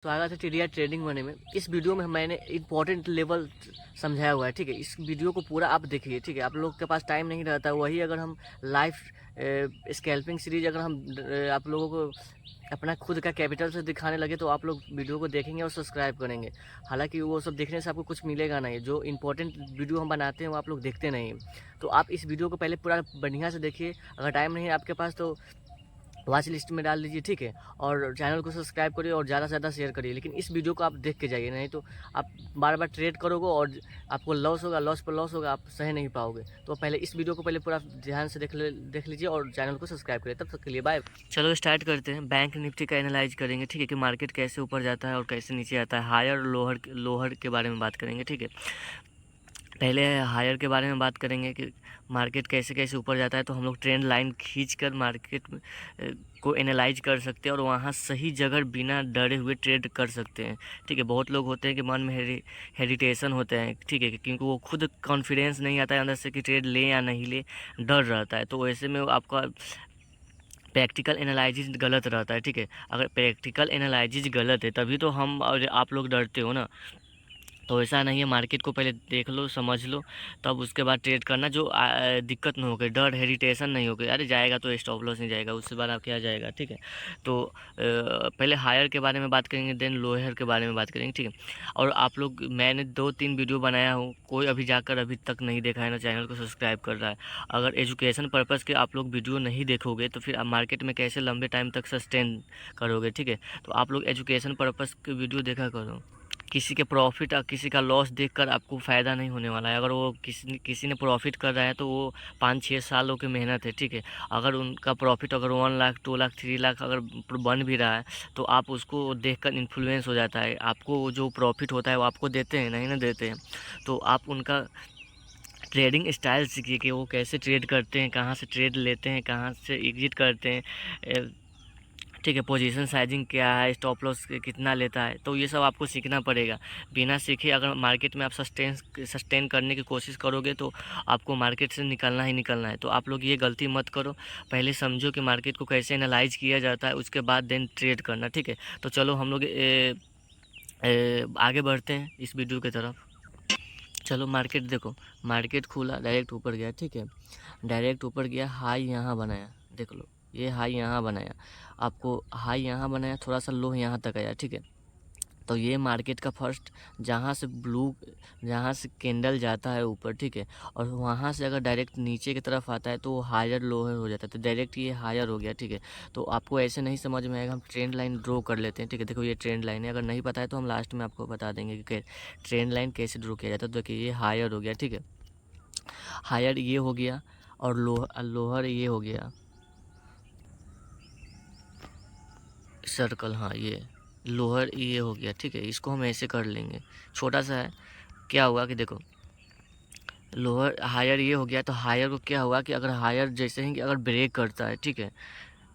स्वागत है TDR trading money में। इस वीडियो में मैंने इंपॉर्टेंट लेवल समझाया हुआ है, ठीक है। इस वीडियो को पूरा आप देखिए, ठीक है। आप लोग के पास टाइम नहीं रहता, वही अगर हम लाइव स्कैल्पिंग सीरीज अगर हम आप लोगों को अपना खुद का कैपिटल से दिखाने लगे तो आप लोग वीडियो को देखेंगे और सब्सक्राइब करेंगे। हालांकि वो सब देखने से आपको कुछ मिलेगा नहीं, जो इंपॉर्टेंट वीडियो हम बनाते हैं वो आप लोग देखते नहीं। तो आप इस वीडियो को पहले पूरा बढ़िया से देखिए। अगर टाइम नहीं है आपके पास तो वॉच लिस्ट में डाल दीजिए, ठीक है। और चैनल को सब्सक्राइब करिए और ज़्यादा से ज़्यादा शेयर करिए, लेकिन इस वीडियो को आप देख के जाइए, नहीं तो आप बार बार ट्रेड करोगे और आपको लॉस होगा, लॉस पर लॉस होगा, आप सह नहीं पाओगे। तो पहले इस वीडियो को पहले पूरा ध्यान से देख लीजिए और चैनल को सब्सक्राइब करिए। तब तक के लिए बाय। चलो स्टार्ट करते हैं। बैंक निफ्टी का एनालाइज करेंगे, ठीक है, कि मार्केट कैसे ऊपर जाता है और कैसे नीचे आता है। हायर लोअर के बारे में बात करेंगे, ठीक है। पहले हायर के बारे में बात करेंगे कि मार्केट कैसे कैसे ऊपर जाता है। तो हम लोग ट्रेंड लाइन खींचकर मार्केट को एनालाइज कर सकते हैं और वहाँ सही जगह बिना डरे हुए ट्रेड कर सकते हैं, ठीक है। बहुत लोग होते हैं कि मन में हेरिटेशन होते हैं, ठीक है, क्योंकि वो खुद कॉन्फिडेंस नहीं आता है अंदर से कि ट्रेड ले या नहीं ले, डर रहता है। तो ऐसे में आपका प्रैक्टिकल एनालिसिस गलत रहता है, ठीक है। अगर प्रैक्टिकल एनालिसिस गलत है तभी तो हम और आप लोग डरते हो ना। तो ऐसा नहीं है, मार्केट को पहले देख लो, समझ लो, तब उसके बाद ट्रेड करना। जो दिक्कत नहीं होगी, डर हेरिटेशन नहीं होगी, अरे जाएगा तो स्टॉप लॉस नहीं जाएगा, उसके बाद आप क्या जाएगा, ठीक है। तो पहले हायर के बारे में बात करेंगे, देन लोअर के बारे में बात करेंगे, ठीक है। और आप लोग, मैंने 2-3 वीडियो बनाया हूँ, कोई अभी जाकर अभी तक नहीं देखा है ना चैनल को सब्सक्राइब कर रहा है। अगर एजुकेशन पर्पज़ के आप लोग वीडियो नहीं देखोगे तो फिर आप मार्केट में कैसे लंबे टाइम तक सस्टेन करोगे, ठीक है। तो आप लोग एजुकेशन पर्पज़ के वीडियो देखा करो। किसी के प्रॉफिट और किसी का लॉस देखकर आपको फ़ायदा नहीं होने वाला है। अगर वो किसी ने प्रॉफिट कर रहा है तो वो 5-6 सालों की मेहनत है, ठीक है। अगर उनका प्रॉफिट अगर 1 लाख 2 लाख 3 लाख अगर बन भी रहा है तो आप उसको देखकर इन्फ्लुएंस हो जाता है। आपको जो प्रॉफिट होता है वो आपको देते हैं, नहीं ना देते हैं। तो आप उनका ट्रेडिंग स्टाइल सीखिए कि वो कैसे ट्रेड करते हैं, कहाँ से ट्रेड लेते हैं, कहाँ से एग्जिट करते हैं, ठीक है। पोजीशन साइजिंग क्या है, स्टॉप लॉस कितना लेता है, तो ये सब आपको सीखना पड़ेगा। बिना सीखे अगर मार्केट में आप सस्टेन करने की कोशिश करोगे तो आपको मार्केट से निकलना ही निकलना है। तो आप लोग ये गलती मत करो, पहले समझो कि मार्केट को कैसे एनालाइज किया जाता है, उसके बाद देन ट्रेड करना, ठीक है। तो चलो हम लोग आगे बढ़ते हैं इस वीडियो की तरफ। चलो मार्केट देखो, मार्केट खुला, डायरेक्ट ऊपर गया, ठीक है। डायरेक्ट ऊपर गया, हाई यहाँ बनाया, देख लो, ये हाई यहाँ बनाया, आपको हाई यहाँ बनाया, थोड़ा सा लो यहाँ तक आया, ठीक है। तो ये मार्केट का फर्स्ट, जहाँ से कैंडल जाता है ऊपर, ठीक है, और वहाँ से अगर डायरेक्ट नीचे की तरफ आता है तो वो हायर लोअर हो जाता है। तो डायरेक्ट ये हायर हो गया, ठीक है। तो आपको ऐसे नहीं समझ में आएगा, हम ट्रेंड लाइन ड्रॉ कर लेते हैं, ठीक है। देखो ये ट्रेंड लाइन है, अगर नहीं पता है तो हम लास्ट में आपको बता देंगे कि ट्रेंड लाइन कैसे ड्रॉ किया जाता है। तो देखिए ये हायर हो गया, ठीक है, हायर ये हो गया, और लोअर ये हो गया सर्कल, हाँ ये लोअर ये हो गया, ठीक है। इसको हम ऐसे कर लेंगे, छोटा सा है। क्या हुआ कि देखो लोअर हायर ये हो गया, तो हायर को क्या हुआ कि अगर हायर जैसे ही अगर ब्रेक करता है, ठीक है,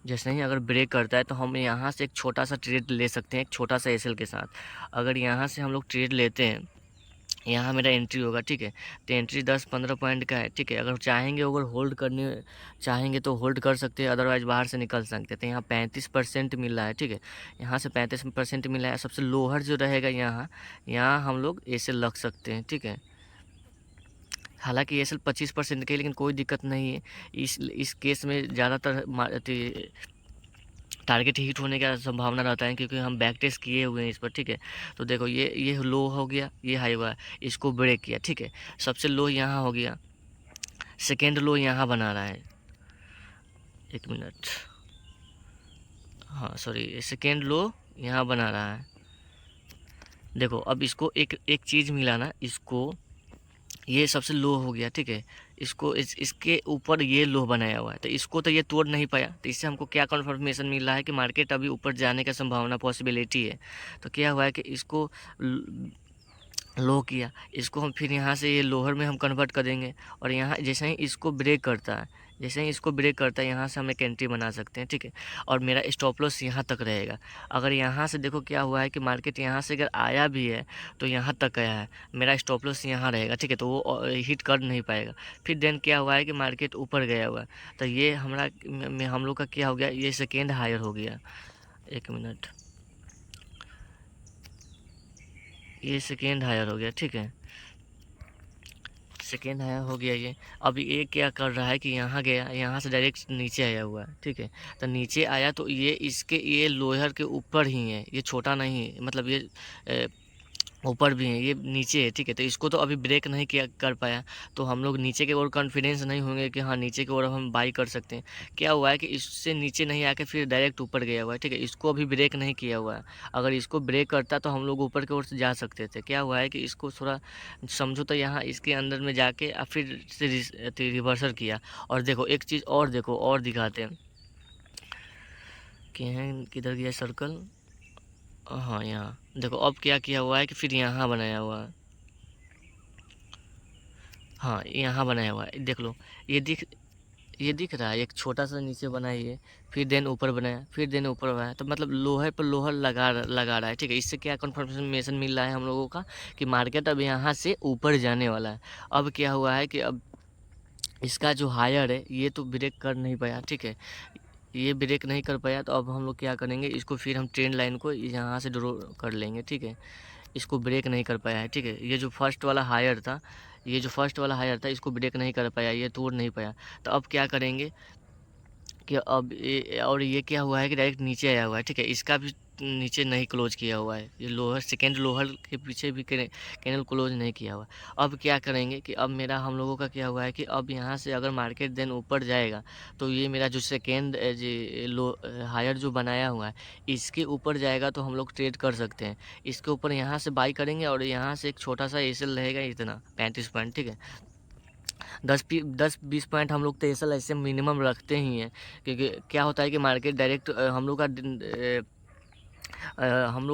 जैसे ही अगर ब्रेक करता है तो हम यहाँ से एक छोटा सा ट्रेड ले सकते हैं, एक छोटा सा एसएल के साथ। अगर यहाँ से हम लोग ट्रेड लेते हैं, यहाँ मेरा एंट्री होगा, ठीक है। तो एंट्री 10-15 पॉइंट का है, ठीक है। अगर चाहेंगे, अगर होल्ड करने चाहेंगे तो होल्ड कर सकते हैं, अदरवाइज बाहर से निकल सकते हैं। तो यहाँ 35% मिल रहा है, ठीक है, यहाँ से 35% मिल रहा है। सबसे लोअर जो रहेगा यहाँ, यहाँ हम लोग ऐसे लग सकते हैं, ठीक है। हालांकि ये सिर्फ 25% के, लेकिन कोई दिक्कत नहीं है। इस केस में ज़्यादातर टारगेट हिट होने का संभावना रहता है, क्योंकि हम बैक टेस्ट किए हुए हैं इस पर, ठीक है। तो देखो ये लो हो गया, ये हाई हुआ, इसको ब्रेक किया, ठीक है। सबसे लो यहाँ हो गया, सेकेंड लो यहाँ बना रहा है, एक मिनट, हाँ सॉरी, सेकेंड लो यहाँ बना रहा है। देखो अब इसको एक एक चीज़ मिला ना, इसको ये सबसे लो हो गया, ठीक है। इसके ऊपर ये लो बनाया हुआ है, तो इसको तो ये तोड़ नहीं पाया। तो इससे हमको क्या कन्फर्मेशन मिल रहा है कि मार्केट अभी ऊपर जाने का संभावना, पॉसिबिलिटी है। तो क्या हुआ है कि इसको लो किया, इसको हम फिर यहाँ से ये लोअर में हम कन्वर्ट कर देंगे, और यहाँ जैसे ही इसको ब्रेक करता है, जैसे ही इसको ब्रेक करता है, यहाँ से हम एक एंट्री बना सकते हैं, ठीक है। और मेरा स्टॉप लॉस यहाँ तक रहेगा। अगर यहाँ से देखो क्या हुआ है कि मार्केट यहाँ से अगर आया भी है तो यहाँ तक आया है, मेरा स्टॉप लॉस यहाँ रहेगा, ठीक है। तो वो हिट कर नहीं पाएगा। फिर देन क्या हुआ है कि मार्केट ऊपर गया हुआ है, तो ये हम लोग का क्या हो गया, ये सेकेंड हायर हो गया। एक मिनट, ये सेकेंड हायर हो गया, ठीक है, सेकेंड हायर हो गया ये। अब ये क्या कर रहा है कि यहाँ गया, यहाँ से डायरेक्ट नीचे आया हुआ है, ठीक है। तो नीचे आया तो ये इसके ये लोअर के ऊपर ही है, ये छोटा नहीं है, मतलब ये ऊपर भी है, ये नीचे है, ठीक है। तो इसको तो अभी ब्रेक नहीं किया कर पाया, तो हम लोग नीचे की ओर कॉन्फिडेंस नहीं होंगे कि हाँ नीचे की ओर हम बाई कर सकते हैं। क्या हुआ है कि इससे नीचे नहीं आके फिर डायरेक्ट ऊपर गया हुआ है, ठीक है। इसको अभी ब्रेक नहीं किया हुआ है, अगर इसको ब्रेक करता तो हम लोग ऊपर की ओर से जा सकते थे। क्या हुआ है कि इसको थोड़ा समझो तो यहाँ इसके अंदर में जाके फिर से रिवर्सल किया। और देखो एक चीज़ और, देखो और दिखाते हैं कि हैं किधर गया सर्कल, हाँ यहाँ देखो। अब क्या किया हुआ है कि फिर यहाँ बनाया हुआ है, हाँ यहाँ बनाया हुआ है, देख लो। ये दिख रहा है, एक छोटा सा नीचे बनाइए, फिर देन ऊपर बनाया, फिर देन ऊपर बनाया, तो मतलब लोहे पर लोहा लगा रहा है, ठीक है। इससे क्या कन्फर्मेशन मिल रहा है हम लोगों का कि मार्केट अब यहाँ से ऊपर जाने वाला है। अब क्या हुआ है कि अब इसका जो हायर है ये तो ब्रेक कर नहीं पाया, ठीक है, ये ब्रेक नहीं कर पाया। तो अब हम लोग क्या करेंगे, इसको फिर हम ट्रेंड लाइन को यहाँ से ड्रॉ कर लेंगे, ठीक है। इसको ब्रेक नहीं कर पाया है, ठीक है। ये जो फर्स्ट वाला हायर था, ये जो फर्स्ट वाला हायर था, इसको ब्रेक नहीं कर पाया, ये तोड़ नहीं पाया। तो अब क्या करेंगे कि अब ये, और ये क्या हुआ है कि डायरेक्ट नीचे आया हुआ है, ठीक है। इसका भी नीचे नहीं क्लोज किया हुआ है, ये लोअर सेकेंड लोअर के पीछे भी कैनल क्लोज नहीं किया हुआ है। अब क्या करेंगे कि अब मेरा हम लोगों का क्या हुआ है कि अब यहाँ से अगर मार्केट देन ऊपर जाएगा तो ये मेरा जो सेकेंड लो हायर जो बनाया हुआ है इसके ऊपर जाएगा तो हम लोग ट्रेड कर सकते हैं। इसके ऊपर यहाँ से बाई करेंगे और यहाँ से एक छोटा सा एसएल रहेगा, इतना 35 पॉइंट, ठीक है। 10-20 पॉइंट हम लोग तो एसएल ऐसे मिनिमम रखते ही हैं, क्योंकि क्या होता है कि मार्केट डायरेक्ट हम लोग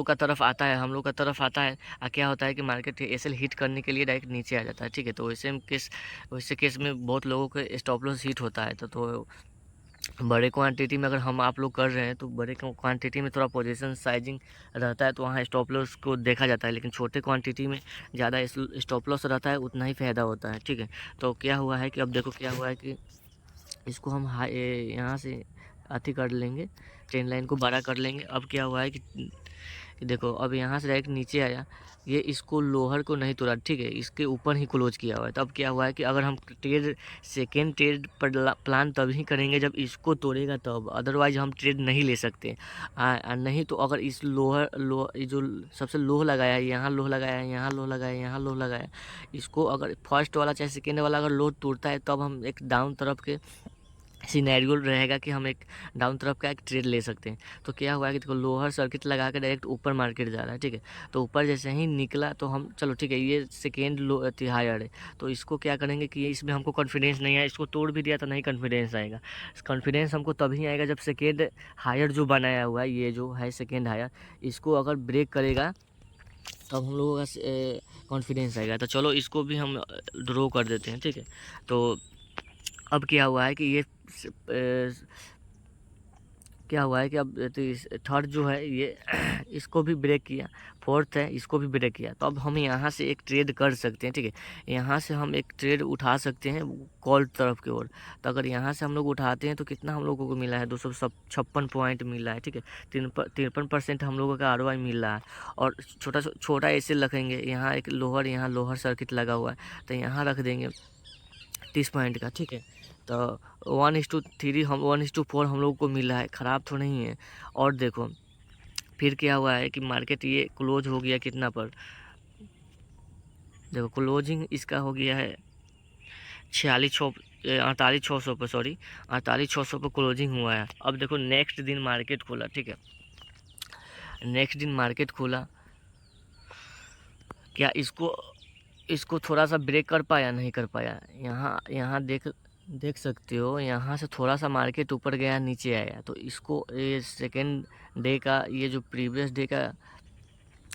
का तरफ आता है, हम लोग का तरफ आता है। क्या होता है कि मार्केट एसएल हिट करने के लिए डायरेक्ट नीचे आ जाता है, ठीक है। तो वैसे केस में बहुत लोगों के स्टॉप लॉस हिट होता है। तो बड़े क्वांटिटी में अगर हम आप लोग कर रहे हैं तो बड़े क्वांटिटी में थोड़ा पोजीशन साइजिंग रहता है, तो वहाँ स्टॉप लॉस को देखा जाता है। लेकिन छोटे क्वांटिटी में ज़्यादा स्टॉप लॉस रहता है, उतना ही फ़ायदा होता है, ठीक है। तो क्या हुआ है कि अब देखो क्या हुआ है कि इसको हम हाई यहाँ से अति कर लेंगे, ट्रेन लाइन को बड़ा कर लेंगे। अब क्या हुआ है कि देखो अब यहाँ से डायरेक्ट नीचे आया, ये इसको लोअर को नहीं तोड़ा, ठीक है, इसके ऊपर ही क्लोज किया हुआ है। तब क्या हुआ है कि अगर हम ट्रेड सेकेंड ट्रेड पर प्लान तभी करेंगे जब इसको तोड़ेगा तब, अदरवाइज हम ट्रेड नहीं ले सकते। नहीं तो अगर इस जो सबसे लोह लगाया है, यहाँ लोह लगाया है, यहाँ लोह लगाया है, यहाँ लोह लगाया है, इसको अगर फर्स्ट वाला चाहे सेकेंड वाला अगर लोह तोड़ता है तब हम एक डाउन तरफ के सिनेरियो रहेगा कि हम एक डाउन तरफ का एक ट्रेड ले सकते हैं। तो क्या हुआ है कि देखो लोअर सर्किट लगा के डायरेक्ट ऊपर मार्केट जा रहा है, ठीक है। तो ऊपर जैसे ही निकला तो हम चलो ठीक है, ये सेकेंड लो हायर है, तो इसको क्या करेंगे कि इसमें हमको कॉन्फिडेंस नहीं है, इसको तोड़ भी दिया तो नहीं कॉन्फिडेंस आएगा। कॉन्फिडेंस हमको तभी आएगा जब सेकेंड हायर जो बनाया हुआ है, ये जो है सेकेंड हायर, इसको अगर ब्रेक करेगा तब हम लोगों का कॉन्फिडेंस आएगा। तो चलो इसको भी हम ड्रॉ कर देते हैं, ठीक है। तो अब क्या हुआ है कि ये क्या हुआ है कि अब तो इस थर्ड जो है ये इसको भी ब्रेक किया, फोर्थ है इसको भी ब्रेक किया। तो अब हम यहाँ से एक ट्रेड कर सकते हैं, ठीक है। यहाँ से हम एक ट्रेड उठा सकते हैं कॉल तरफ की ओर। तो अगर यहाँ से हम लोग उठाते हैं तो कितना हम लोगों को मिला है, 256 पॉइंट मिला है, ठीक है। 53% हम लोगों का आरओआई मिल रहा है। और छोटा ऐसे रखेंगे, यहाँ एक यहाँ लोअर सर्किट लगा हुआ है, तो यहाँ रख देंगे 30 पॉइंट का, ठीक है। तो 1:3 हम 1:4 हम लोग को मिला है, ख़राब तो नहीं है। और देखो फिर क्या हुआ है कि मार्केट ये क्लोज हो गया कितना पर, देखो क्लोजिंग इसका हो गया है 48,600 पर, सॉरी 48,600 पर क्लोजिंग हुआ है। अब देखो नेक्स्ट दिन मार्केट खोला, ठीक है, नेक्स्ट दिन मार्केट खोला, क्या इसको थोड़ा सा ब्रेक कर पाया, नहीं कर पाया। यहाँ यहाँ देख सकते हो, यहाँ से थोड़ा सा मार्केट ऊपर गया नीचे आया। तो इसको ये सेकेंड डे का, ये जो प्रीवियस डे का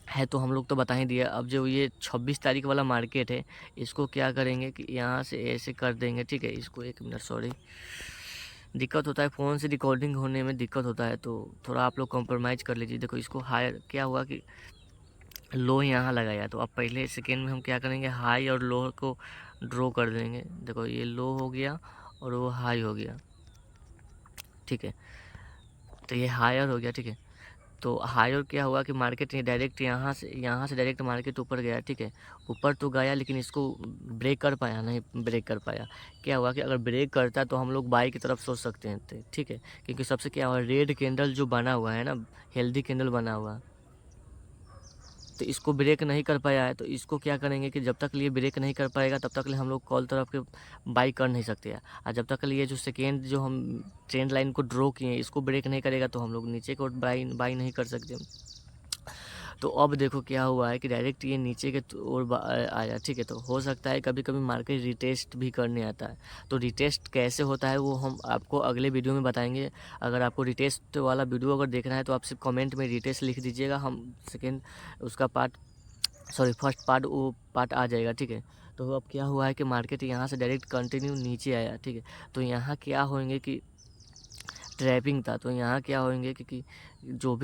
है तो हम लोग तो बता ही दिया। अब जो ये 26 तारीख वाला मार्केट है, इसको क्या करेंगे कि यहाँ से ऐसे कर देंगे, ठीक है। इसको 1 मिनट, सॉरी दिक्कत होता है फ़ोन से रिकॉर्डिंग होने में दिक्कत होता है, तो थोड़ा आप लोग कॉम्प्रोमाइज़ कर लीजिए। देखो इसको हायर क्या हुआ कि लो यहाँ लगाया, तो अब पहले सेकेंड में हम क्या करेंगे, हाई और लो को ड्रॉ कर देंगे। देखो ये लो हो गया और वो हाई हो गया, ठीक है। तो ये हायर हो गया, ठीक है। तो हायर क्या हुआ कि मार्केट ने डायरेक्ट यहाँ से डायरेक्ट मार्केट ऊपर गया, ठीक है। ऊपर तो गया लेकिन इसको ब्रेक कर पाया नहीं, ब्रेक कर पाया। क्या हुआ कि अगर ब्रेक करता तो हम लोग बाई की तरफ सोच सकते हैं, ठीक है। क्योंकि सबसे क्या हुआ, रेड कैंडल जो बना हुआ है ना, हेल्दी कैंडल बना हुआ, तो इसको ब्रेक नहीं कर पाया है। तो इसको क्या करेंगे कि जब तक लिए ब्रेक नहीं कर पाएगा तब तक लिए हम लोग कॉल तरफ के बाई कर नहीं सकते हैं। और जब तक लिए जो सेकेंड जो हम ट्रेंड लाइन को ड्रॉ किए इसको ब्रेक नहीं करेगा तो हम लोग नीचे को बाई नहीं कर सकते। तो अब देखो क्या हुआ है कि डायरेक्ट ये नीचे के ओर आया, ठीक है। तो हो सकता है कभी कभी मार्केट रिटेस्ट भी करने आता है। तो रिटेस्ट कैसे होता है वो हम आपको अगले वीडियो में बताएंगे। अगर आपको रिटेस्ट वाला वीडियो अगर देखना है तो आप सिर्फ कमेंट में रिटेस्ट लिख दीजिएगा, हम सेकेंड उसका फर्स्ट पार्ट वो पार्ट आ जाएगा, ठीक है। तो अब क्या हुआ है कि मार्केट यहाँ से डायरेक्ट कंटिन्यू नीचे आया, ठीक है। तो यहाँ क्या होंगे कि ट्रैपिंग था, तो यहाँ क्या होंगे क्योंकि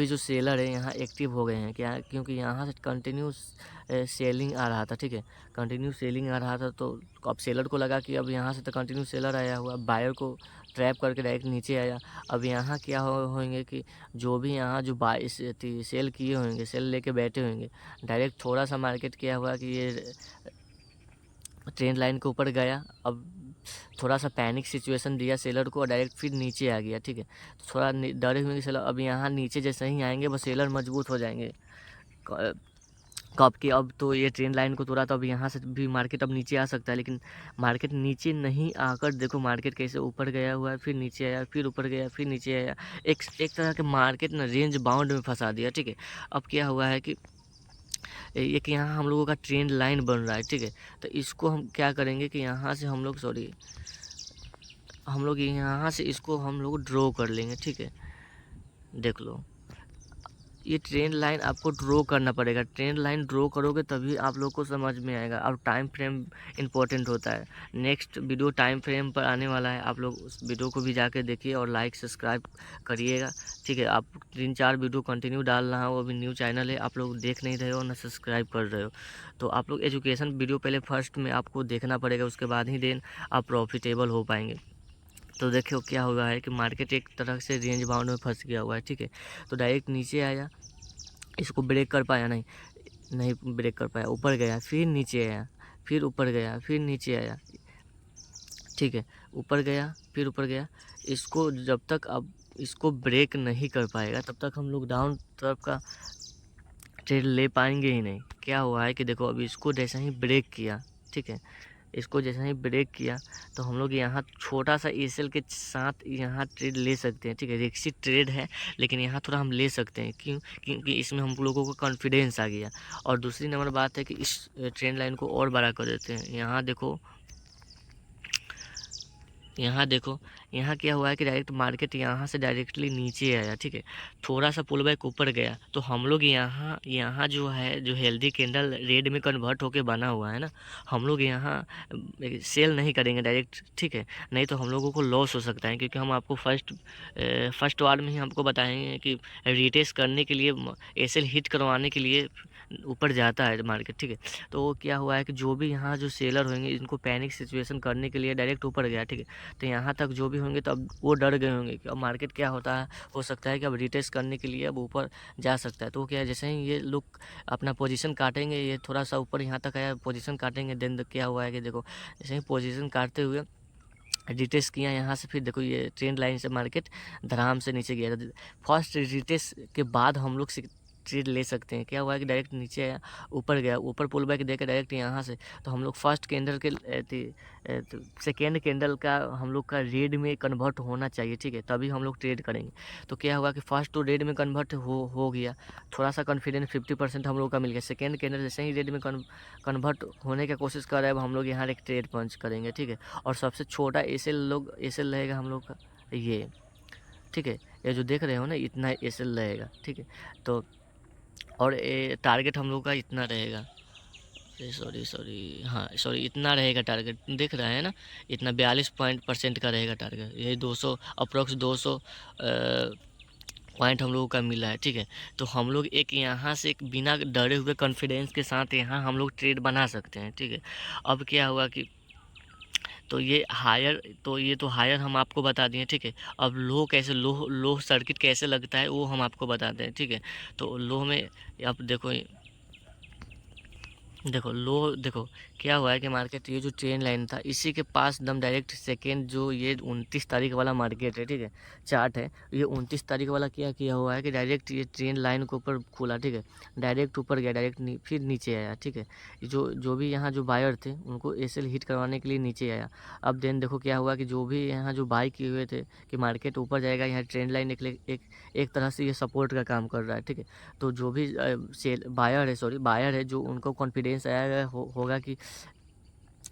जो सेलर है यहाँ एक्टिव हो गए हैं, क्या क्योंकि यहाँ से कंटिन्यू सेलिंग आ रहा था, ठीक है। कंटिन्यू सेलिंग आ रहा था तो अब सेलर को लगा कि अब यहाँ से तो कंटिन्यू सेलर आया हुआ, बायर को ट्रैप करके डायरेक्ट नीचे आया। अब यहाँ क्या होंगे कि जो भी यहाँ जो बाई सेल किए होंगे, सेल लेके बैठे होंगे, डायरेक्ट थोड़ा सा मार्केट क्या हुआ कि ये ट्रेंड लाइन के ऊपर गया। अब थोड़ा सा पैनिक सिचुएशन दिया सेलर को और डायरेक्ट फिर नीचे आ गया, ठीक है। तो थोड़ा डरे हुए सेलर अब यहाँ नीचे जैसे ही आएंगे बस सेलर मजबूत हो जाएंगे। कब की अब तो ये ट्रेंड लाइन को तोड़ा तो अब यहाँ से भी मार्केट अब नीचे आ सकता है, लेकिन मार्केट नीचे नहीं आकर देखो मार्केट कैसे ऊपर गया हुआ है, फिर नीचे आया, फिर ऊपर गया, फिर नीचे आया। एक तरह के मार्केट ना रेंज बाउंड में फंसा दिया, ठीक है। अब क्या हुआ है कि एक यहाँ हम लोगों का ट्रेंड लाइन बन रहा है, ठीक है। तो इसको हम क्या करेंगे कि यहाँ से हम लोग यहाँ से इसको हम लोग ड्रॉ कर लेंगे, ठीक है। देख लो ये ट्रेंड लाइन आपको ड्रॉ करना पड़ेगा। ट्रेंड लाइन ड्रॉ करोगे तभी आप लोग को समझ में आएगा। और टाइम फ्रेम इंपॉर्टेंट होता है। नेक्स्ट वीडियो टाइम फ्रेम पर आने वाला है, आप लोग उस वीडियो को भी जाके देखिए और लाइक सब्सक्राइब करिएगा, ठीक है। आप 3-4 वीडियो कंटिन्यू डाल रहा हूँ, अभी न्यू चैनल है, आप लोग देख नहीं रहे हो ना सब्सक्राइब कर रहे हो। तो आप लोग एजुकेशन वीडियो पहले फर्स्ट में आपको देखना पड़ेगा, उसके बाद ही देन आप प्रॉफिटेबल हो पाएंगे। तो देखियो क्या हुआ है कि मार्केट एक तरह से रेंज बाउंड में फंस गया हुआ है, ठीक है। तो डायरेक्ट नीचे आया, इसको ब्रेक कर पाया नहीं ब्रेक कर पाया, ऊपर गया, फिर नीचे आया, फिर ऊपर गया, फिर नीचे आया, ठीक है। ऊपर गया फिर ऊपर गया। इसको जब तक अब इसको ब्रेक नहीं कर पाएगा तब तक हम लोग डाउन तरफ का ट्रेड ले पाएंगे ही नहीं। क्या हुआ है कि देखो अभी इसको जैसा ही ब्रेक किया, ठीक है, इसको जैसा ही ब्रेक किया तो हम लोग यहाँ छोटा सा एसएल के साथ यहाँ ट्रेड ले सकते हैं, ठीक है। रिक्सी ट्रेड है लेकिन यहाँ थोड़ा हम ले सकते हैं, क्यों? क्योंकि इसमें हम लोगों को कॉन्फिडेंस आ गया। और दूसरी नंबर बात है कि इस ट्रेंड लाइन को और बड़ा कर देते हैं। यहाँ देखो यहाँ क्या हुआ है कि डायरेक्ट मार्केट यहाँ से डायरेक्टली नीचे आया, ठीक है। थोड़ा सा पुल बैक ऊपर गया तो हम लोग यहाँ जो है जो हेल्दी कैंडल रेड में कन्वर्ट होके बना हुआ है ना, हम लोग यहाँ सेल नहीं करेंगे डायरेक्ट, ठीक है। नहीं तो हम लोगों को लॉस हो सकता है, क्योंकि हम आपको फर्स्ट वार में ही हमको बताएंगे कि रिटेस्ट करने के लिए एसएल हिट करवाने के लिए ऊपर जाता है मार्केट, ठीक है। तो वो क्या हुआ है कि जो भी यहाँ जो सेलर होंगे इनको पैनिक सिचुएशन करने के लिए डायरेक्ट ऊपर गया, ठीक है। तो यहाँ तक जो भी होंगे तो अब वो डर गए होंगे कि अब मार्केट क्या होता है, हो सकता है कि अब रिटेस्ट करने के लिए अब ऊपर जा सकता है। तो क्या है, जैसे ही ये लोग अपना पोजीशन काटेंगे, ये थोड़ा सा ऊपर यहाँ तक आया, पोजीशन काटेंगे, देन क्या हुआ है कि देखो जैसे ही पोजीशन काटते हुए रिटेस्ट किया यहाँ से, फिर देखो ये ट्रेंड लाइन से मार्केट धड़ाम से नीचे गया। फर्स्ट रिटेस्ट के बाद हम लोग ट्रेड ले सकते हैं। क्या हुआ है कि डायरेक्ट नीचे आया, ऊपर गया, ऊपर पुल बैक देकर डायरेक्ट यहाँ से, तो हम लोग फर्स्ट कैंडल के सेकेंड कैंडल का हम लोग का रेड में कन्वर्ट होना चाहिए, ठीक है, तभी हम लोग ट्रेड करेंगे। तो क्या हुआ कि फर्स्ट तो रेड में कन्वर्ट हो गया, थोड़ा सा कॉन्फिडेंस 50% हम लोग का मिल गया। सेकेंड कैंडल जैसे ही रेड में कन्वर्ट होने की कोशिश कर रहा है, अब हम लोग यहाँ एक ट्रेड पंच करेंगे, ठीक है। और सबसे छोटा एसएल रहेगा हम लोग का ये, ठीक है। ये जो देख रहे हो ना इतना एसएल रहेगा, ठीक है। तो और टारगेट हम लोग का इतना रहेगा, सॉरी इतना रहेगा टारगेट, दिख रहा है ना, इतना 42% का रहेगा टारगेट। ये 200 अप्रोक्स 200 पॉइंट हम लोगों का मिला है, ठीक है। तो हम लोग एक यहाँ से एक बिना डरे हुए कॉन्फिडेंस के साथ यहाँ हम लोग ट्रेड बना सकते हैं, ठीक है। अब क्या हुआ कि तो ये हायर, तो ये तो हायर हम आपको बता दिए, ठीक है। अब लो कैसे, लो सर्किट कैसे लगता है वो हम आपको बताते हैं, ठीक है। तो लो में आप देखो लो, देखो क्या हुआ है कि मार्केट, ये जो ट्रेन लाइन था इसी के पास एकदम डायरेक्ट सेकेंड, जो ये 29 तारीख वाला मार्केट है, ठीक है, चार्ट है, ये 29 तारीख वाला क्या किया हुआ है कि डायरेक्ट ये ट्रेन लाइन के ऊपर खुला, ठीक है, डायरेक्ट ऊपर गया, डायरेक्ट फिर नीचे आया, ठीक है। जो जो भी यहाँ जो बायर थे उनको एसएल हिट करवाने के लिए नीचे आया। अब देन देखो क्या हुआ कि जो भी यहाँ जो बाई किए हुए थे कि मार्केट ऊपर जाएगा, यहाँ ट्रेन लाइन एक तरह से ये सपोर्ट का काम कर रहा है, ठीक है। तो जो भी सेल बायर है, सॉरी बायर है, जो उनको कॉन्फिडेंस आया होगा कि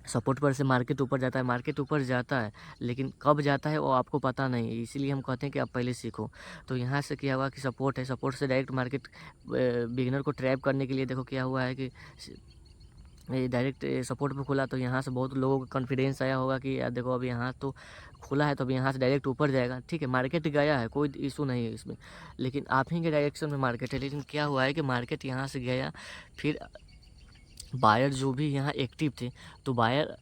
सपोर्ट पर से मार्केट ऊपर जाता है, मार्केट ऊपर जाता है, लेकिन कब जाता है वो आपको पता नहीं है, इसीलिए हम कहते हैं कि आप पहले सीखो। तो यहाँ से क्या हुआ कि सपोर्ट है, सपोर्ट से डायरेक्ट मार्केट बिगिनर को ट्रैप करने के लिए देखो क्या हुआ है कि ये डायरेक्ट सपोर्ट पे खुला। तो यहाँ से बहुत लोगों को कॉन्फिडेंस आया होगा कि यार देखो अब यहाँ तो खुला है, तो अब यहाँ से डायरेक्ट ऊपर जाएगा, ठीक है। मार्केट गया है, कोई इशू नहीं है इसमें, लेकिन आप ही के डायरेक्शन में मार्केट है। लेकिन क्या हुआ है कि मार्केट यहाँ से गया, फिर बायर जो भी यहाँ एक्टिव थे, तो बायर,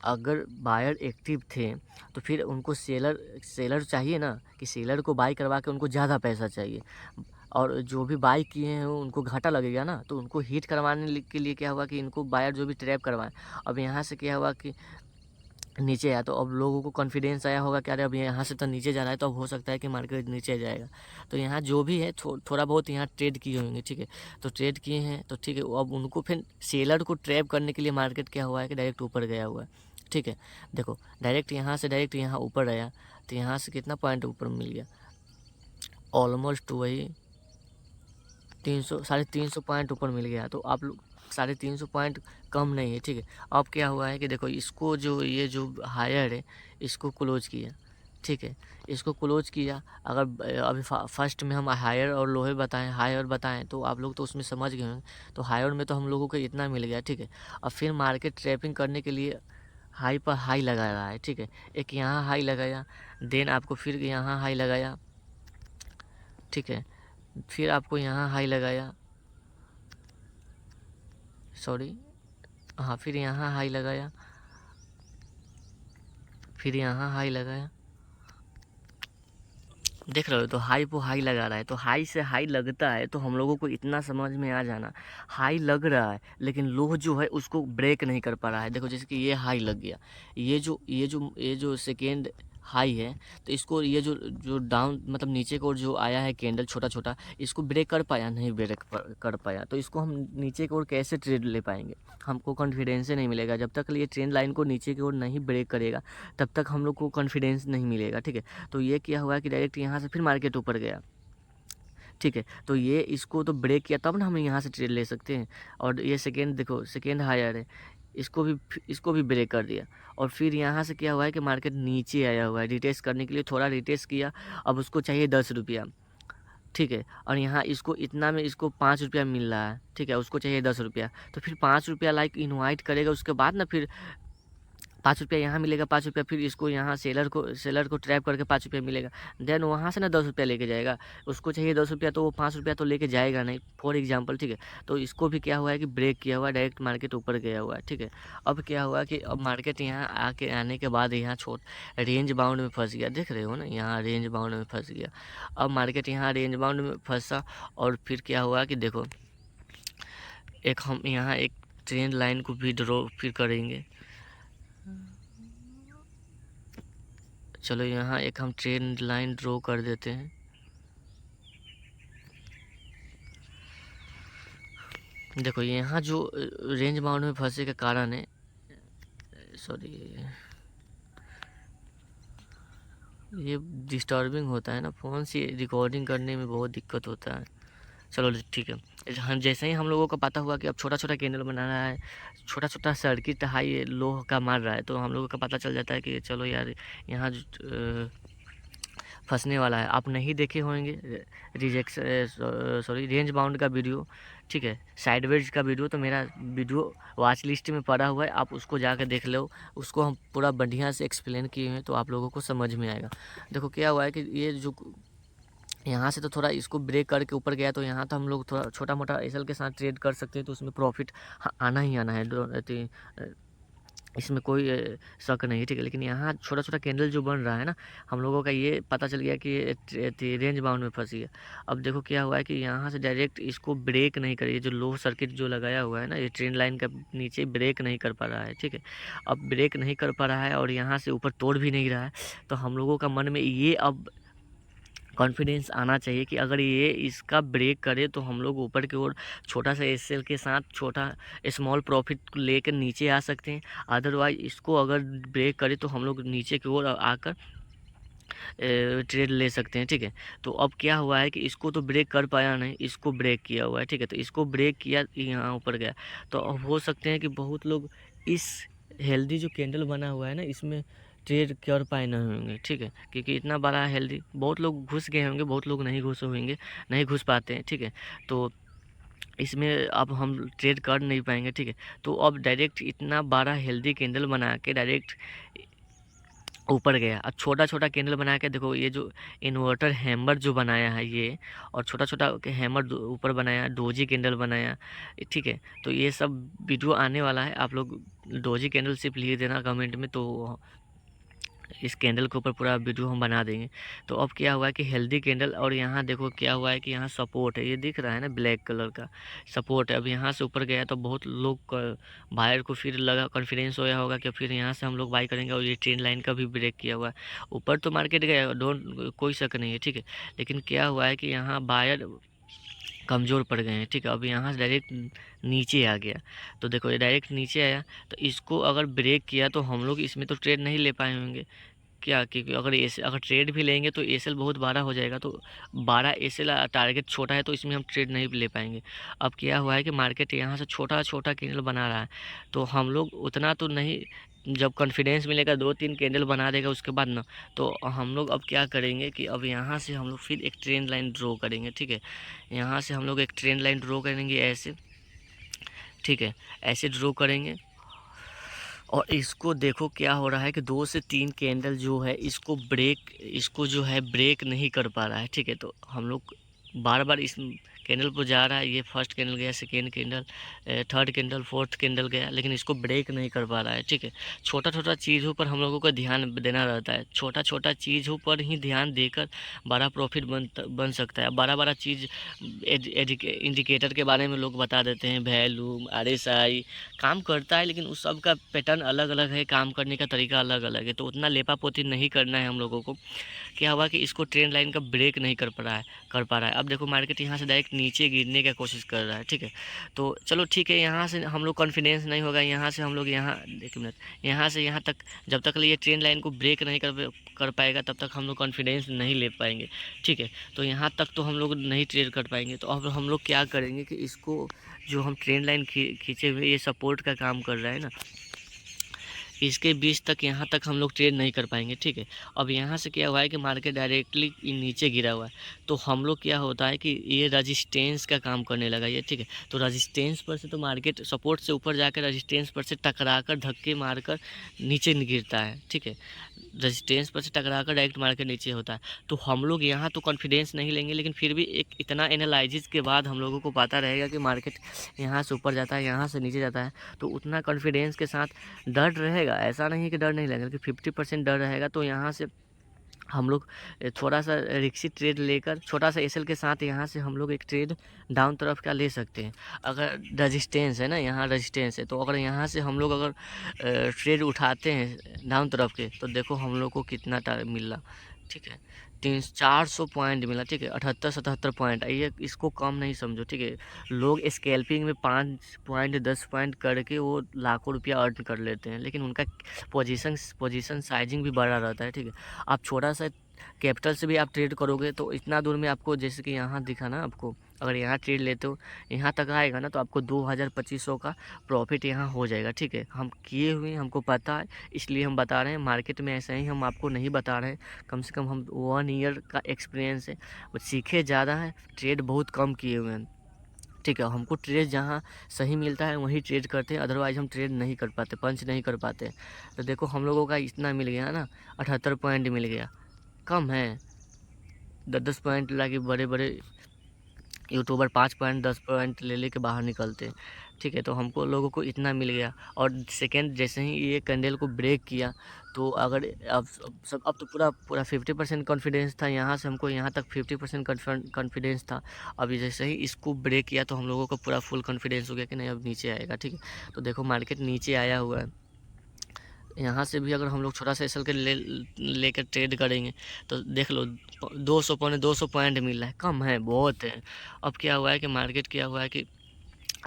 अगर बायर एक्टिव थे तो फिर उनको सेलर चाहिए ना, कि सेलर को बाई करवा के उनको ज़्यादा पैसा चाहिए, और जो भी बाई किए हैं उनको घाटा लगेगा ना। तो उनको हिट करवाने के लिए क्या हुआ कि इनको बायर जो भी ट्रैप करवाएं। अब यहाँ से क्या हुआ कि नीचे आया, तो अब लोगों को कॉन्फिडेंस आया होगा कि अरे अब यहाँ से तो नीचे जा रहा है, तो अब हो सकता है कि मार्केट नीचे जाएगा। तो यहाँ जो भी है थोड़ा बहुत यहाँ ट्रेड किए होंगे, ठीक है। तो ट्रेड किए हैं तो ठीक है, अब उनको फिर सेलर को ट्रैप करने के लिए मार्केट क्या हुआ है कि डायरेक्ट ऊपर गया हुआ है, ठीक है। देखो डायरेक्ट यहाँ से डायरेक्ट यहाँ ऊपर आया, तो यहाँ से कितना पॉइंट ऊपर मिल गया, ऑलमोस्ट वही 300 350 पॉइंट ऊपर मिल गया। तो आप लोग 350 पॉइंट कम नहीं है, ठीक है। अब क्या हुआ है कि देखो इसको जो ये जो हायर है इसको क्लोज किया, ठीक है, इसको क्लोज किया। अगर अभी फर्स्ट में हम हायर और लोहे बताएं, हायर बताएं, तो आप लोग तो उसमें समझ गए होंगे। तो हायर में तो हम लोगों को इतना मिल गया, ठीक है। अब फिर मार्केट ट्रैपिंग करने के लिए हाई पर हाई लगा रहा है, ठीक है। एक यहाँ हाई लगाया, देन आपको फिर यहाँ हाई लगाया, ठीक है, फिर आपको यहाँ हाई लगाया, सॉरी, हाँ, फिर यहाँ हाई लगाया, फिर यहाँ हाई लगाया, देख रहे हो। तो हाई पे हाई लगा रहा है, तो हाई से हाई लगता है, तो हम लोगों को इतना समझ में आ जाना, हाई लग रहा है लेकिन लो जो है उसको ब्रेक नहीं कर पा रहा है। देखो जैसे कि ये हाई लग गया, ये जो सेकेंड हाई है, तो इसको ये जो जो डाउन मतलब नीचे की ओर जो आया है कैंडल छोटा छोटा, इसको ब्रेक कर पाया नहीं, ब्रेक कर पाया। तो इसको हम नीचे की ओर कैसे ट्रेड ले पाएंगे, हमको कॉन्फिडेंस ही नहीं मिलेगा। जब तक ये ट्रेंड लाइन को नीचे की ओर नहीं ब्रेक करेगा तब तक हम लोग को कॉन्फिडेंस नहीं मिलेगा, ठीक है। तो ये क्या हुआ कि डायरेक्ट यहाँ से फिर मार्केट ऊपर गया, ठीक है। तो ये इसको तो ब्रेक किया तब ना हम यहाँ से ट्रेड ले सकते हैं। और ये सेकेंड, देखो सेकेंड हायर है, इसको भी ब्रेक कर दिया। और फिर यहाँ से क्या हुआ है कि मार्केट नीचे आया हुआ है, रिटेस्ट करने के लिए थोड़ा रिटेस्ट किया। अब उसको चाहिए 10 रुपया, ठीक है, और यहाँ इसको इतना में इसको 5 रुपया मिल रहा है, ठीक है, उसको चाहिए 10 रुपया। तो फिर 5 रुपया लाइक इनवाइट करेगा, उसके बाद ना फिर 5 रुपया यहाँ मिलेगा, 5 रुपया फिर इसको यहाँ सेलर को ट्रैप करके 5 रुपया मिलेगा। देन वहाँ से ना 10 रुपया लेके जाएगा, उसको चाहिए 10 रुपया, तो वो 5 रुपया तो लेके जाएगा नहीं, फॉर एग्जाम्पल, ठीक है। तो इसको भी क्या हुआ है कि ब्रेक किया हुआ है, डायरेक्ट मार्केट ऊपर गया हुआ है, ठीक है। अब क्या हुआ कि अब मार्केट यहाँ आने के बाद यहाँ रेंज बाउंड में फंस गया, देख रहे हो ना, यहाँ रेंज बाउंड में फंस गया। अब मार्केट यहाँ रेंज बाउंड में फंसा, और फिर क्या हुआ कि देखो हम यहाँ एक ट्रेंड लाइन को भी ड्रॉ फिर करेंगे। चलो यहाँ एक हम ट्रेंड लाइन ड्रॉ कर देते हैं। देखो यहाँ जो रेंज बाउंड में फंसे का कारण है, सॉरी, ये डिस्टर्बिंग होता है ना, फ़ोन से रिकॉर्डिंग करने में बहुत दिक्कत होता है। चलो ठीक है, हम जैसे ही हम लोगों को पता हुआ कि अब छोटा छोटा कैंडल बनाना है, छोटा छोटा सर्किट हाई लो का मार रहा है, तो हम लोगों का पता चल जाता है कि चलो यार यहाँ फंसने वाला है। आप नहीं देखे होंगे रेंज बाउंड का वीडियो, ठीक है, साइडवेज का वीडियो, तो मेरा वीडियो वॉच लिस्ट में पड़ा हुआ है, आप उसको जाकर देख लो। उसको हम पूरा बढ़िया से एक्सप्लेन किए हैं, तो आप लोगों को समझ में आएगा। देखो क्या हुआ है कि ये जो यहाँ से तो थोड़ा इसको ब्रेक करके ऊपर गया, तो यहाँ तो हम लोग थोड़ा छोटा मोटा एसएल के साथ ट्रेड कर सकते हैं, तो उसमें प्रॉफिट आना ही आना है। इसमें कोई शक नहीं है, ठीक है। लेकिन यहाँ छोटा-छोटा कैंडल जो बन रहा है ना, हम लोगों का ये पता चल गया कि ये रेंज बाउंड में फँसी है। अब देखो क्या हुआ है कि यहाँ से डायरेक्ट इसको ब्रेक नहीं करी, जो लो सर्किट जो लगाया हुआ है ना, ये ट्रेंड लाइन का नीचे ब्रेक नहीं कर पा रहा है, ठीक है। अब ब्रेक नहीं कर पा रहा है और यहाँ से ऊपर तोड़ भी नहीं रहा है, तो हम लोगों का मन में ये अब कॉन्फिडेंस आना चाहिए कि अगर ये इसका ब्रेक करे तो हम लोग ऊपर की ओर छोटा सा एसएल के साथ छोटा स्मॉल प्रॉफिट लेकर नीचे आ सकते हैं। अदरवाइज इसको अगर ब्रेक करे तो हम लोग नीचे की ओर आकर ट्रेड ले सकते हैं, ठीक है। तो अब क्या हुआ है कि इसको तो ब्रेक कर पाया नहीं, इसको ब्रेक किया हुआ है, ठीक है। तो इसको ब्रेक किया, यहाँ ऊपर गया, तो अब हो सकते हैं कि बहुत लोग इस हेल्दी जो कैंडल बना हुआ है ना, इसमें ट्रेड कर पाए नहीं होंगे, ठीक है। क्योंकि इतना बड़ा हेल्दी, बहुत लोग घुस गए होंगे, बहुत लोग नहीं घुसे होंगे, नहीं घुस पाते हैं, ठीक है। तो इसमें अब हम ट्रेड कर नहीं पाएंगे, ठीक है। तो अब डायरेक्ट इतना बड़ा हेल्दी कैंडल बना के डायरेक्ट ऊपर गया। अब छोटा-छोटा कैंडल बना के देखो, ये जो इन्वर्टर हैमर जो बनाया है ये, और छोटा-छोटा हैमर ऊपर बनाया, डोजी कैंडल बनाया, ठीक है। तो ये सब वीडियो आने वाला है, आप लोग डोजी कैंडल सिर्फ लिख देना कमेंट में, तो इस कैंडल के ऊपर पूरा वीडियो हम बना देंगे। तो अब क्या हुआ है कि हेल्दी कैंडल, और यहाँ देखो क्या हुआ है कि यहाँ सपोर्ट है, ये दिख रहा है ना, ब्लैक कलर का सपोर्ट है। अब यहाँ से ऊपर गया तो बहुत लोग बायर को फिर लगा, कॉन्फिडेंस होया होगा कि फिर यहाँ से हम लोग बाई करेंगे, और ये ट्रेंड लाइन का भी ब्रेक किया हुआ है। ऊपर तो मार्केट गया, डोंट, कोई शक नहीं है, ठीक है। लेकिन क्या हुआ है कि यहाँ बायर कमज़ोर पड़ गए हैं, ठीक है। अब यहाँ से डायरेक्ट नीचे आ गया, तो देखो ये डायरेक्ट नीचे आया, तो इसको अगर ब्रेक किया तो हम लोग इसमें तो ट्रेड नहीं ले पाए होंगे क्या, क्योंकि अगर ट्रेड भी लेंगे तो एसएल बहुत बड़ा हो जाएगा, तो 12 एसएल टारगेट छोटा है, तो इसमें हम ट्रेड नहीं ले पाएंगे। अब क्या हुआ है कि मार्केट यहाँ से छोटा-छोटा कैंडल बना रहा है, तो हम लोग उतना तो नहीं, जब कॉन्फिडेंस मिलेगा 2-3 कैंडल बना देगा उसके बाद ना, तो हम लोग अब क्या करेंगे कि अब यहाँ से हम लोग फिर एक ट्रेंड लाइन ड्रॉ करेंगे, ठीक है। यहाँ से हम लोग एक ट्रेंड लाइन ड्रॉ करेंगे ऐसे, ठीक है, ऐसे ड्रॉ करेंगे। और इसको देखो क्या हो रहा है कि 2 से 3 कैंडल जो है इसको जो है ब्रेक नहीं कर पा रहा है, ठीक है। तो हम लोग बार-बार इस कैंडल पर जा रहा है, ये फर्स्ट कैंडल गया, second candle, third candle, fourth candle गया, लेकिन इसको ब्रेक नहीं कर पा रहा है, ठीक है। छोटा-छोटा चीज़ों पर हम लोगों को ध्यान देना रहता है, छोटा-छोटा चीज़ों पर ही ध्यान देकर बड़ा प्रॉफिट बन सकता है। बड़ा-बड़ा चीज़ इंडिकेटर के बारे में लोग बता देते हैं, वैल्यू, आरएसआई काम करता है, लेकिन उस सब का पैटर्न अलग-अलग है, काम करने का तरीका अलग-अलग है, तो उतना लेपापोती नहीं करना है हम लोगों को। क्या हुआ कि इसको ट्रेंड लाइन का ब्रेक नहीं कर पा रहा है। अब देखो मार्केट यहाँ से डायरेक्ट नीचे गिरने का कोशिश कर रहा है, ठीक है। तो चलो ठीक है, यहाँ से हम लोग कॉन्फिडेंस नहीं होगा, यहाँ से हम लोग यहाँ, एक मिनट, यहाँ से यहाँ तक जब तक ये ट्रेंड लाइन को ब्रेक नहीं कर पाएगा तब तक हम लोग कॉन्फिडेंस नहीं ले पाएंगे, ठीक है। तो यहाँ तक तो हम लोग नहीं ट्रेड कर पाएंगे। तो अब हम लोग क्या करेंगे कि इसको जो हम ट्रेंड लाइन खींचे हुए, ये सपोर्ट का काम कर रहा है ना, इसके बीच तक, यहाँ तक हम लोग ट्रेड नहीं कर पाएंगे, ठीक है। अब यहाँ से क्या हुआ है कि मार्केट डायरेक्टली नीचे गिरा हुआ है, तो हम लोग क्या होता है कि ये रजिस्टेंस का काम करने लगा ये, ठीक है। तो रजिस्टेंस पर से तो मार्केट सपोर्ट से ऊपर जाकर रजिस्टेंस पर से टकराकर, धक्के मारकर नीचे गिरता है, ठीक है। रजिस्टेंस पर से टकराकर डायरेक्ट मार्केट नीचे होता है। तो हम लोग यहाँ तो कॉन्फिडेंस नहीं लेंगे, लेकिन फिर भी एक इतना एनालिसिस के बाद हम लोगों को पता रहेगा कि मार्केट यहाँ से ऊपर जाता है, यहाँ से नीचे जाता है, तो उतना कॉन्फिडेंस के साथ डर रहेगा। ऐसा नहीं कि डर नहीं लगेगा, कि 50% डर रहेगा। तो यहाँ से हम लोग थोड़ा सा रिक्सी ट्रेड लेकर, छोटा सा एसएल के साथ यहाँ से हम लोग एक ट्रेड डाउन तरफ का ले सकते हैं। अगर रजिस्टेंस है ना, यहाँ रजिस्टेंस है, तो अगर यहाँ से हम लोग अगर ट्रेड उठाते हैं डाउन तरफ के, तो देखो हम लोग को कितना मिला, ठीक है, 400 पॉइंट मिला, ठीक है, 78-77 पॉइंट। ये इसको कम नहीं समझो, ठीक है। लोग स्कैल्पिंग में 5 पॉइंट 10 पॉइंट करके वो लाखों रुपया अर्न कर लेते हैं, लेकिन उनका पोजीशन साइजिंग भी बड़ा रहता है, ठीक है। आप छोटा सा कैपिटल से भी आप ट्रेड करोगे तो इतना दूर में आपको, जैसे कि यहाँ दिखा ना आपको, अगर यहाँ ट्रेड लेते हो, यहाँ तक आएगा ना, तो आपको 2000-2500 का प्रॉफिट यहाँ हो जाएगा, ठीक है। हम किए हुए हैं, हमको पता है, इसलिए हम बता रहे हैं। मार्केट में ऐसा ही हम आपको नहीं बता रहे हैं, कम से कम हम 1 ईयर का एक्सपीरियंस है, सीखे ज़्यादा है, ट्रेड बहुत कम किए हुए हैं, ठीक है। हमको ट्रेड जहाँ सही मिलता है वहीं ट्रेड करते हैं, अदरवाइज़ हम ट्रेड नहीं कर पाते, पंच नहीं कर पाते। तो देखो हम लोगों का इतना मिल गया ना, 78 पॉइंट मिल गया, कम है। 10-10 पॉइंट ला के बड़े बड़े यूट्यूबर 5 पॉइंट 10 पॉइंट ले लेके बाहर निकलते हैं, ठीक है। तो हमको लोगों को इतना मिल गया। और सेकेंड जैसे ही ये कैंडल को ब्रेक किया, तो अगर अब तो पूरा पूरा 50% कॉन्फिडेंस था, यहाँ से हमको यहाँ तक 50% कॉन्फिडेंस था। अभी जैसे ही इसको ब्रेक किया तो हम लोगों को पूरा फुल कॉन्फिडेंस हो गया कि नहीं अब नीचे आएगा, ठीक है। तो देखो मार्केट नीचे आया हुआ है। यहाँ से भी अगर हम लोग छोटा सा एसएल के लेकर ट्रेड करेंगे तो देख लो 200 पौने 200 पॉइंट मिल रहा है, कम है बहुत है। अब क्या हुआ है कि मार्केट क्या हुआ है कि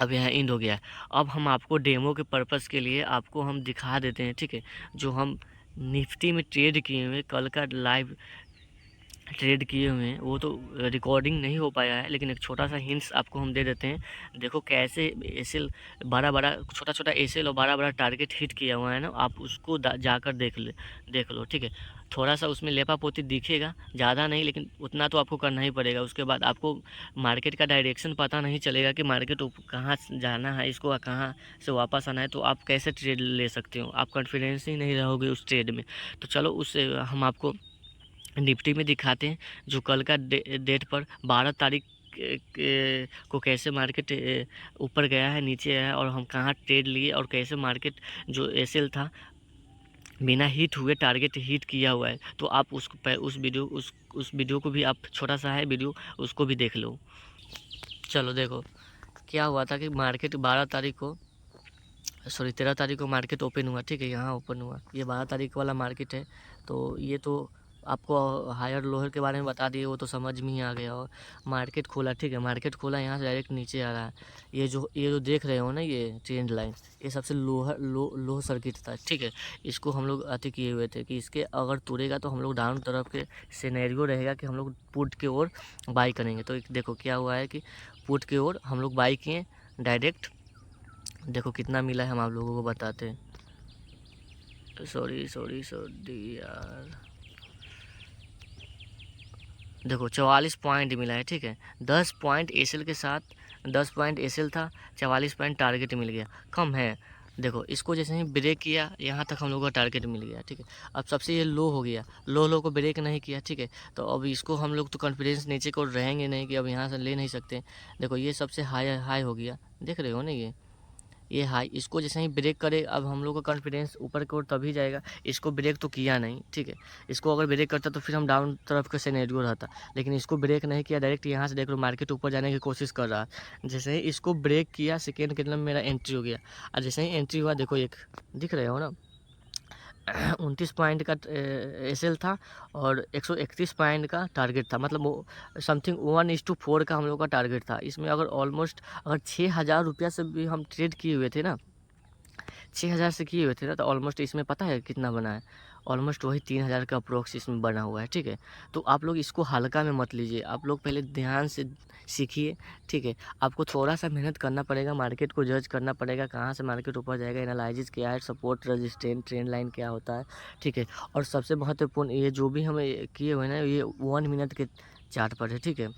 अब यहाँ एंड हो गया है। अब हम आपको डेमो के पर्पज़ के लिए आपको हम दिखा देते हैं, ठीक है। जो हम निफ्टी में ट्रेड किए हुए कल का लाइव ट्रेड किए हुए हैं वो तो रिकॉर्डिंग नहीं हो पाया है, लेकिन एक छोटा सा हिंट्स आपको हम दे देते हैं। देखो कैसे एसएल बड़ा बड़ा छोटा छोटा एसएल और बड़ा बड़ा टारगेट हिट किया हुआ है ना, आप उसको जाकर देख लो, ठीक है। थोड़ा सा उसमें लेपापोती दिखेगा, ज़्यादा नहीं, लेकिन उतना तो आपको करना ही पड़ेगा। उसके बाद आपको मार्केट का डायरेक्शन पता नहीं चलेगा कि मार्केट कहाँ जाना है, इसको कहाँ से वापस आना है, तो आप कैसे ट्रेड ले सकते हो? आप कॉन्फिडेंस ही नहीं रहोगे उस ट्रेड में। तो चलो उससे हम आपको निफ्टी में दिखाते हैं जो कल का डेट पर 12 तारीख को कैसे मार्केट ऊपर गया है नीचे आया है, और हम कहाँ ट्रेड लिए, और कैसे मार्केट जो एसएल था बिना हिट हुए टारगेट हिट किया हुआ है। तो आप उस वीडियो को भी आप छोटा सा है वीडियो, उसको भी देख लो। चलो देखो क्या हुआ था कि मार्केट 12 तारीख को सॉरी 13 तारीख को मार्केट ओपन हुआ, ठीक है। यहाँ ओपन हुआ, ये 12 तारीख वाला मार्केट है। तो ये तो आपको हायर लोअर के बारे में बता दिए, वो तो समझ में ही आ गया। और मार्केट खोला, ठीक है। मार्केट खोला, यहाँ से डायरेक्ट नीचे आ रहा है। ये जो देख रहे हो ना, ये ट्रेंड लाइन, ये सबसे लो सर्किट था, ठीक है। इसको हम लोग अति किए हुए थे कि इसके अगर तुरेगा तो हम लोग डाउन तरफ के सिनेरियो रहेगा कि हम लोग पुट की ओर बाई करेंगे। तो देखो क्या हुआ है कि पुट की ओर हम लोग बाई किए डायरेक्ट। देखो कितना मिला है, हम आप लोगों को बताते हैं। सॉरी यार, देखो 44 पॉइंट मिला है, ठीक है। 10 पॉइंट एसएल के साथ, 10 पॉइंट एसएल था, 44 पॉइंट टारगेट मिल गया, कम है। देखो इसको जैसे ही ब्रेक किया यहाँ तक हम लोगों का टारगेट मिल गया, ठीक है। अब सबसे ये लो हो गया, लो को ब्रेक नहीं किया, ठीक है। तो अब इसको हम लोग तो कॉन्फिडेंस नीचे को रहेंगे नहीं कि अब यहाँ से ले नहीं सकते। देखो ये सबसे हाई हो गया, देख रहे हो ना, ये हाई, इसको जैसे ही ब्रेक करे अब हम लोग का कॉन्फिडेंस ऊपर की ओर तभी जाएगा। इसको ब्रेक तो किया नहीं, ठीक है। इसको अगर ब्रेक करता तो फिर हम डाउन तरफ का सिनेरियो रहता, लेकिन इसको ब्रेक नहीं किया, डायरेक्ट यहाँ से देख लो मार्केट ऊपर जाने की कोशिश कर रहा है। जैसे ही इसको ब्रेक किया सेकेंड कैंडल में मेरा एंट्री हो गया, और जैसे ही एंट्री हुआ देखो एक दिख रहे हो ना 29 पॉइंट का एसएल था और 131 पॉइंट का टारगेट था, मतलब वो समथिंग 1:4 का हम लोग का टारगेट था। इसमें अगर ऑलमोस्ट अगर 6,000 रुपया से भी हम ट्रेड किए हुए थे ना, 6,000 से किए हुए थे ना, तो ऑलमोस्ट इसमें पता है कितना बना है? ऑलमोस्ट वही 3,000 का अप्रोक्स इसमें बना हुआ है, ठीक है। तो आप लोग इसको हल्का में मत लीजिए, आप लोग पहले ध्यान से सीखिए, ठीक है। आपको थोड़ा सा मेहनत करना पड़ेगा, मार्केट को जज करना पड़ेगा, कहाँ से मार्केट ऊपर जाएगा, एनालिसिस क्या है, सपोर्ट रेजिस्टेंस ट्रेंड लाइन क्या होता है, ठीक है। और सबसे महत्वपूर्ण ये जो भी हमें किए हुए ना, ये 1 मिनट के चार्ट पर है, ठीक है।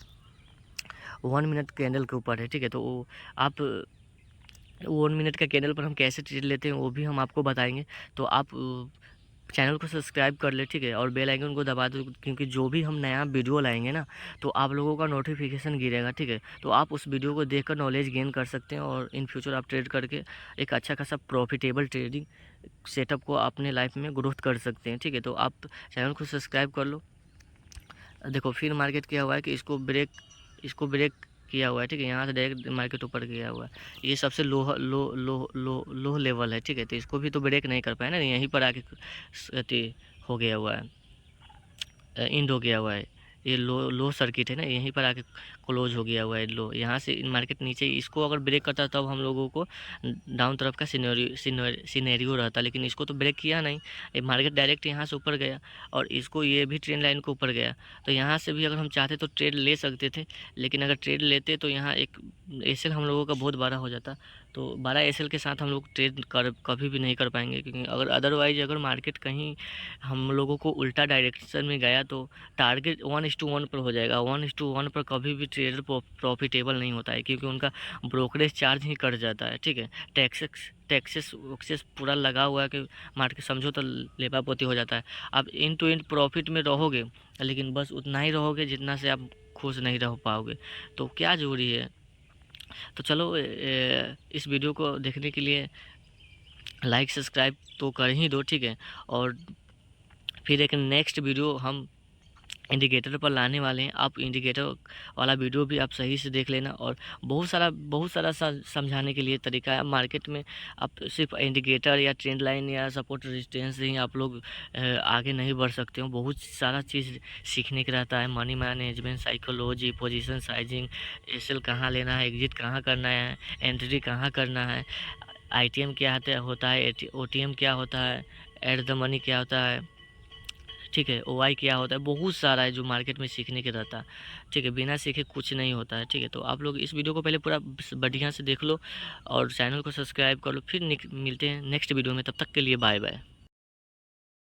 1 मिनट कैंडल के ऊपर है, ठीक है। तो आप 1 मिनट का कैंडल पर हम कैसे ट्रेड लेते हैं वो भी हम आपको बताएंगे। तो आप चैनल को सब्सक्राइब कर ले, ठीक है। और बेल आइकन को दबा दो, क्योंकि जो भी हम नया वीडियो लाएंगे ना तो आप लोगों का नोटिफिकेशन गिरेगा, ठीक है। तो आप उस वीडियो को देखकर नॉलेज गेन कर सकते हैं, और इन फ्यूचर आप ट्रेड करके एक अच्छा खासा प्रॉफिटेबल ट्रेडिंग सेटअप को अपने लाइफ में ग्रोथ कर सकते हैं, ठीक है। तो आप चैनल को सब्सक्राइब कर लो। देखो फिर मार्केट क्या हुआ है कि इसको ब्रेक किया हुआ है, ठीक है। यहाँ से डायरेक्ट मार्केट ऊपर गया हुआ है। ये सबसे लो लेवल है, ठीक है। तो इसको भी तो ब्रेक नहीं कर पाए ना, यहीं पर आके हो गया हुआ है, एंड हो गया हुआ है। ये लो सर्किट है ना, यहीं पर आके क्लोज हो गया हुआ है लो। यहाँ से मार्केट नीचे, इसको अगर ब्रेक करता तब हम लोगों को डाउन तरफ का सिनेरियो रहता, लेकिन इसको तो ब्रेक किया नहीं। ये मार्केट डायरेक्ट यहाँ से ऊपर गया, और इसको ये भी ट्रेंड लाइन को ऊपर गया। तो यहाँ से भी अगर हम चाहते तो ट्रेड ले सकते थे, लेकिन अगर ट्रेड लेते तो यहाँ एक एसएल हम लोगों का बहुत बड़ा हो जाता। तो 12 एसएल के साथ हम लोग ट्रेड कभी भी नहीं कर पाएंगे, क्योंकि अगर अदरवाइज अगर मार्केट कहीं हम लोगों को उल्टा डायरेक्शन में गया तो टारगेट 1:1 पर हो जाएगा। 1:1 पर कभी भी ट्रेडर प्रॉफिटेबल नहीं होता है, क्योंकि उनका ब्रोकरेज चार्ज ही कट जाता है, ठीक है। टैक्सेस वैक्सेस पूरा लगा हुआ है कि मार्केट समझो तो लेपापोती हो जाता है। आप इन टू इन प्रॉफिट में रहोगे, लेकिन बस उतना ही रहोगे जितना से आप खुश नहीं रह पाओगे। तो क्या ज़रूरी है? तो चलो इस वीडियो को देखने के लिए लाइक सब्सक्राइब तो कर ही दो, ठीक है। और फिर एक नेक्स्ट वीडियो हम इंडिकेटर पर लाने वाले हैं। आप इंडिकेटर वाला वीडियो भी आप सही से देख लेना। और बहुत सारा समझाने के लिए तरीका है। मार्केट में आप सिर्फ इंडिकेटर या ट्रेंड लाइन या सपोर्ट रेजिस्टेंस से ही आप लोग आगे नहीं बढ़ सकते हो। बहुत सारा चीज़ सीखने का रहता है, money management, psychology, position sizing, SL कहाँ लेना है, एग्जिट कहाँ करना है, एंट्री कहाँ करना है, आईटीएम क्या होता है, ओटीएम क्या होता है, एट द मनी क्या होता है, ठीक है, ओआई क्या होता है। बहुत सारा है जो मार्केट में सीखने के रहता है, ठीक है। बिना सीखे कुछ नहीं होता है, ठीक है। तो आप लोग इस वीडियो को पहले पूरा बढ़िया से देख लो और चैनल को सब्सक्राइब कर लो। फिर मिलते हैं नेक्स्ट वीडियो में, तब तक के लिए बाय बाय।